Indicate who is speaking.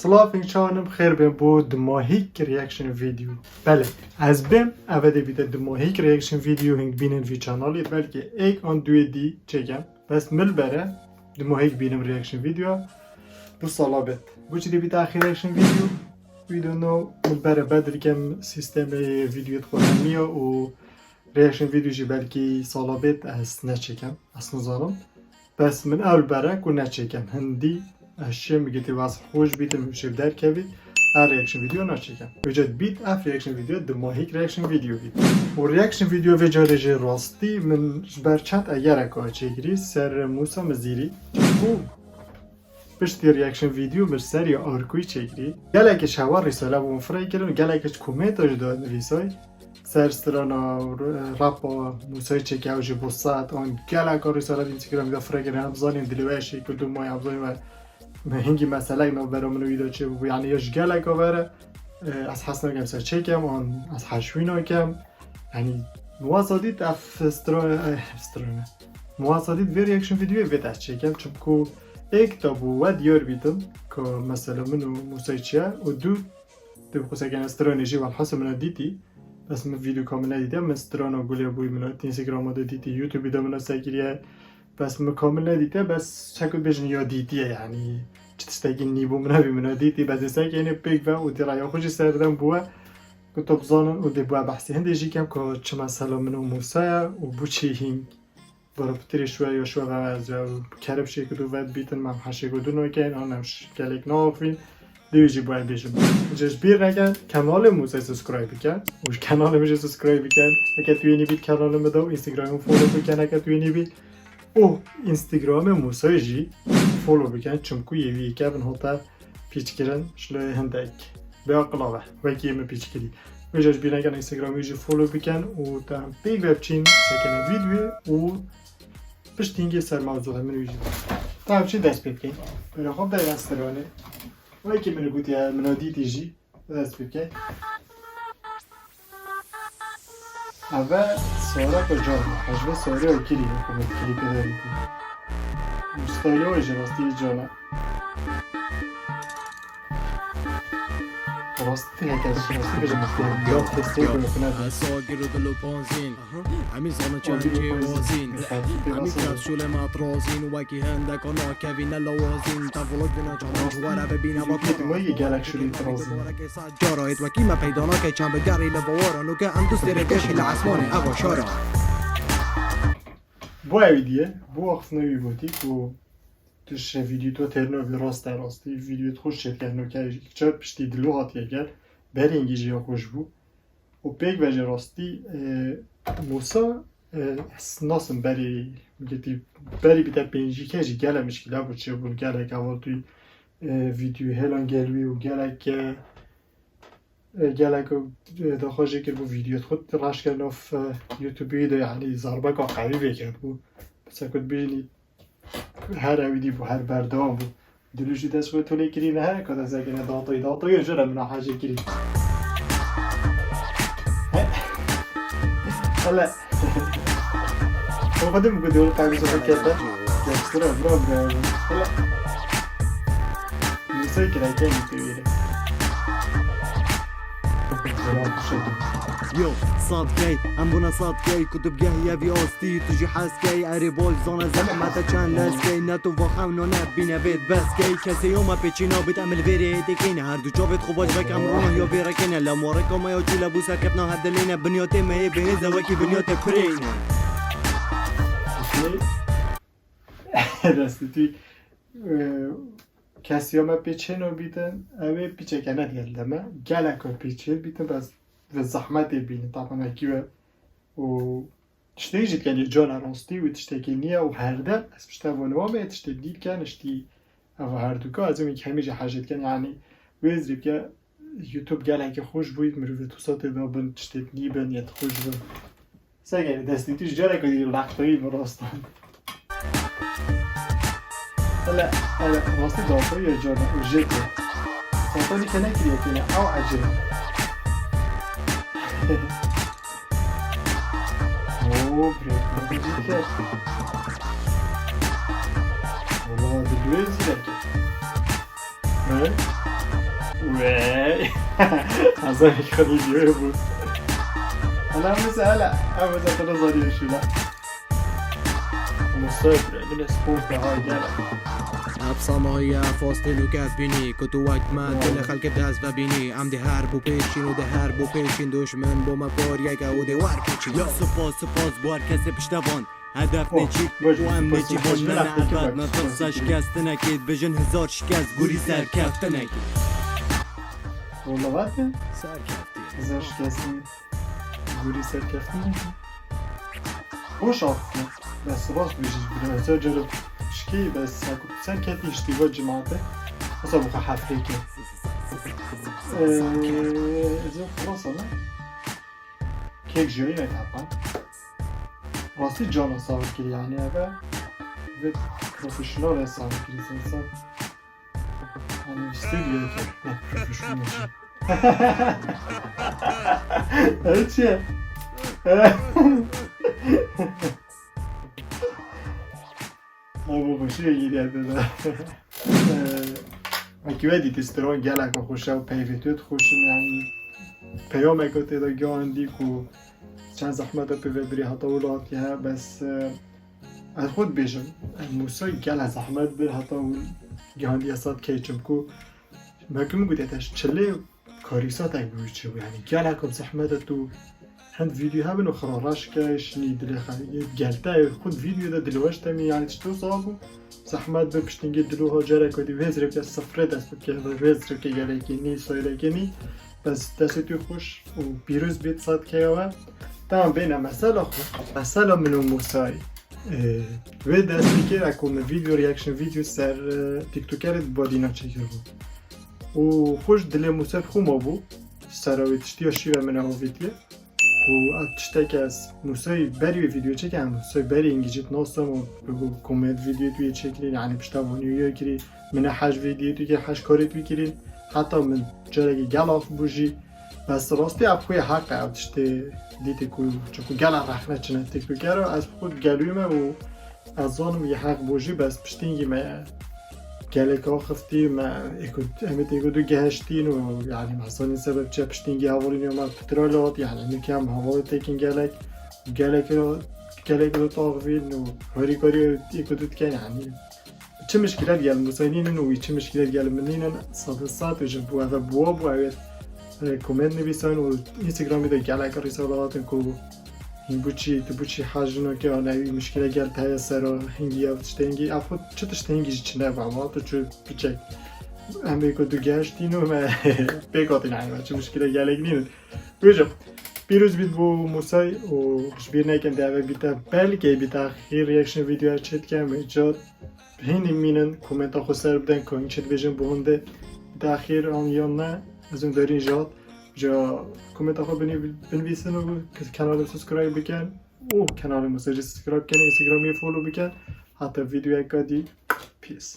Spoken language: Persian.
Speaker 1: سلام شانم خیر بیم بود ماهیک ریاکشن ویدیو. بله از بیم اوده بیده دماهیک ریاکشن ویدیو هنگ بینن وی چانالیت بلکه ایک آن دوی دی چکم بس مل بره دماهیک بینم ریاکشن ویدیو bu salabet. Bu çi bir tane reaction video no bere bedri kem sistemi video txolamiya u reaction video ji belki salabet az ne çekem aslında zanım. Bes min ev bere ku ne çekem hindi eşim giti vas hoş bitim şev derkevi reaction video ne çekem. Veced bit af reaction video demahik reaction video bit. O reaction video vecareje rasti min berçat eğer ka çekiri ser Musa Meziri. Bu پشتی ریاکشن ویدیو بر سری آرکوی چکری گلکش هوا ریساله بوم فرای کردن گلکش کومنت اج داد ریسای سر استرانا راپا موسای چکی اوج بوسات آن گلک ریساله اینستاگرام دا فرای کردن همزانی دلیوشی کدوم مای همزانی و هنگی مسئله اینا برام ویدیو چه بو یعنی یش گلک آوره از حسن کم سر چکم آن از حشوینا کم یعنی موازادیت استرانا موازادیت وی ریاکشن ویدیو ویت از چکم چون کو ایک تا بود دیار بیتم که مثلا منو موسیقیه و دو خصوصا که استرانیجی و الحاصل من دیدی بس من ویدیو کامل ندیدم من استرانا گولی بوی من اینستاگرام داد دیدی یوتیوب دادم من سعیه بس من کامل ندیدم بس شکل بجن یا دیدیه یعنی چتستگی نیبو من نبی من دیدی بس سعی اینه پیک و درای خوشی سردم بوه که تو بزنن و دبوا بحثی هندیجی کم که چه مثلا منو موسیقی و بوچی هنگ برابطری شوی یا شوی و از کرب شکل و ود بیتن من حشی گودو نکن آنش گلیک نافین دیویجی باید بیشم. جش بیر نکن کانال موسیقی سابسکرایب بکن. وش کانال میشه سابسکرایب بکن. اگه توی نیبید کانال مدو اینستاگرام فالو بکن اگه توی نیبید او اینستاگرام موسیقی فالو بکن چون کوی وی که بن هتا پیچ کردن شلوی هندک به عقلابه و کیم پیچ کردی. وجش بیر نکن اینستاگرامی جی فالو بکن و تام پیگ وب چین سکن ویدیو و پشتینگی سر موضوع من ویژه. تا چی دست بکنی؟ برای خوب در استرانه. وای که منو گویی منادی دیجی دست بکنی. اول سوارا کجا؟ حجم سواری کلی میکنه کلی پیدا میکنه. مستایل وجه راستی جانا. راستی هکر راستی بجم مستایل. یا تستی کنه.
Speaker 2: ساگر دلو پانزین. همین زمان چندی وازین. همین کفشول مطرازین و وکی هنده کنا کوین لوازین. تفولک بنا جانا جواره ببینه با
Speaker 1: تو. ما یه گلکشولی ترازین.
Speaker 2: جارایت وکی ما پیدا نکه چند بگری لبوارا نوکه اندوست رگشی لعصمانه اوا شارا.
Speaker 1: بو ویدیو بو وقت نوی بودی که توش ویدیو تو ترنو راست راستی ویدیو خوش شد که نوکه چرا پشتی دلو هات یکر بری انگیجی خوش بو و پیک وجه راستی موسا ناسم بری میگه بری بیت پنجی که جی گله مشکل بود چه بود گله که اول توی ویدیو هلان گلوی و گله که داخل که بو ویدیو خود راش کردن في یوتیوبی ده یعنی ضربه که قوی کرد بود بس کد بینی هر ویدیو بو هر بردام بود دلوشی دست خود تولی کری نه که دست اگه داتایی جرا من حاجه کری هلا هو قدم بقول قاعد يسوي كذا يكسر برافو هلا موسيقى كده كان يسوي
Speaker 2: يو صاد كي ام بنا صاد كي كتب جاي في اوستي تجي حاس كي اري بول زونا زحمة كان لاس كي ناتو فخام نو نبينا بيت بس كي كاسي يوم بيتشينو بتعمل فيري ديكين هاردو جوبت خوباج بك امرونه يو فيركينا لا موريكو ما يوجي لابوسا كبنا هدلينا بنيوتي ما هي بهزا وكي بنيوتي برينا
Speaker 1: دستی کسی هم پیچه نو بیدن اوه پیچه کنه دیلدمه گلک ها پیچه بیدن بس و زحمت بینه طبعا اکی و تشتهی جید کنی جان راستی و تشتهی نیه و هر در از پشته ونوامه تشتهی دیل کن اشتی او هر دوکا از اون که همیشه حاجت کن یعنی ویزریب که یوتیوب گلک خوش بوید مروفه تو ساته دابن تشتهی نیبن یه خوش بن سگه دستی توش جاره که دیل لقتایی براستان هلا راستی داتایی یا جانه و جده ساتانی که نکریه کنه او عجله اوه بريك ما والله دلوقتي لك وی از این خیلی دیوه بود انا مسألة أبدا تنظري شو مستقبل من اسمه هاي جالا
Speaker 2: افسانه‌های فاستین و کسبینی که تو وقت من دل خلق دست ببینی عمد حرب و پیشین و ده حرب و پیشین دشمن با مکار یک و ده ور پیچین یا سپاس بار کسی پشتوان هدف نچید و هم نچیبان من عبد نفس شکست نکید بجن هزار شکست گوری سرکفت نکید
Speaker 1: والله واته
Speaker 2: سرکفتی
Speaker 1: هزار شکستی گوری سرکفتی نکید خوش آفته بس راست بیشید بودم هزار جرب شکی بس اكو سركتي اشتباه جماعته اصلا بخو حفلي كي زين خلاص انا كيك جوي نتعبان راسي جانا صار كري يعني هذا فيت بروفيشنال صار كري سنسا يعني استوديو كي نه بروفيشنال ماشي هيك بابا شو يجي هذا اکی ودی تستران گلک خوشه و پیوتوت خوشن یعنی پیام که تیدا گاندی که چند زحمت پیوت بری حتی ولاتی ها بس از خود بیشم موسای گل زحمت بر حتی گاندی اصاد کیچم که مکم گودیتش چله کاریسات اک بویچه و یعنی گلک هم زحمت تو هند ویدیو ها بنو خراراش کش نی دل خالی گلته خود ویدیو ده دلواش تمی یعنی چطور صابو زحمت بپشتنگی دلوها جره کدی وزر که صفره دست بکه وزر که گله که نی سایله که نی بس دست تو خوش و پیروز بیت صد که و تمام بینه مسئله منو موسای و دستی که اکوم ویدیو ریاکشن ویدیو سر تیک توکرت با دینا چکر بود و خوش دل موسای خوما بود سراویتشتی و شیوه من آویتیه و تشتکی از موسای بری ویدیو چکم موسای بری انگیجت ناستم و بگو کومنت ویدیو توی چکرین یعنی پشتوانیو کری من حج ویدیو توی که حج کاری توی کرین حتی من جرگی گلاف بوجی بس راستی ابخوی حق او تشتی دیتی که چکو گلا رخنه چنه تکو کرو از خود گلویمه و از آنم یه حق بوجی بس پشتینگی ما گلک آخفتی ما امیت ایگو دو گهشتین و یعنی مثلا این سبب چه پشتینگی هوالینی اومد پترالات یعنی نکم هوال تکین گلک رو تاغوین و هاری کاری ایگو دو تکن یعنی چه مشکلات گل موسینین و چه مشکلات گل منینن صد و جبو او بواب و اوید کومنت نویسن و اینستاگرامی ده گلک رسالاتن که این بوچی حاجنو که آنهایی مشکل گل تای سر هنگی او تشتنگی افراد چه تشتنگی چنه و ما تو چه بچک همه که دو گشتین و ما بگاتین همه چه مشکل گلک نیم بجم پیروز بید بو موسای و شبیر نکن دعوه بیتا بلکه بیتا خیر ریاکشن ویدیو چت کم ایجاد هینی مینن کومنت ها خود سر بدن که این چت بیجن بونده بیتا خیر آن یا نه از اون دارین جاد جا کومنت ها بنویسن و کانال سابسکرایب بکن و کانال موسیقی سابسکرایب کن اینستاگرامی فولو بکن حتی ویدیو اکادی پیس